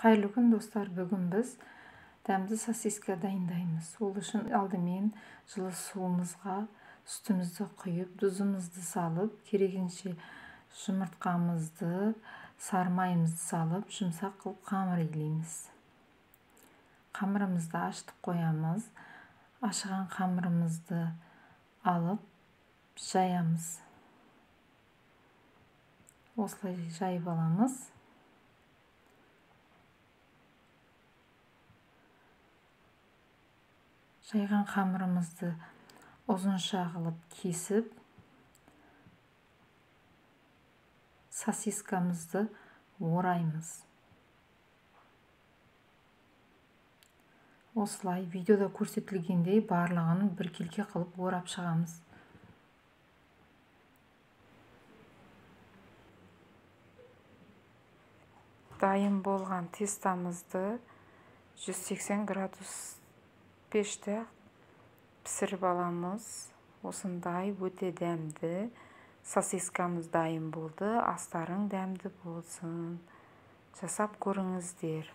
Қайырлы күн достар, бүгін біз дәмді сосиска дайындаймыз. Ол үшін алдымен жылы суымызға сүтімізді құйып, тұзымызды салып, керегенше жұмыртқамызды, сары майымызды салып, жұмсақ қылып қамыр илейміз. Қамырымызды ашытып қоямыз. Ашыған қамырымызды алып жаямыз. Осылай жайып аламыз. Жайған қамырымызды ұзынша қылып кесіп, сосискамызды ораймыз. Осылай видеода көрсетілгендей барлығын біркелкі қылып орап шығамыз. Дайын болған тестамызды 180 градус пеште пісіріп аламыз. Осындай өте дәмді сосискамыз дайын болды. Астарың дәмді болсын. Жасап көріңіздер.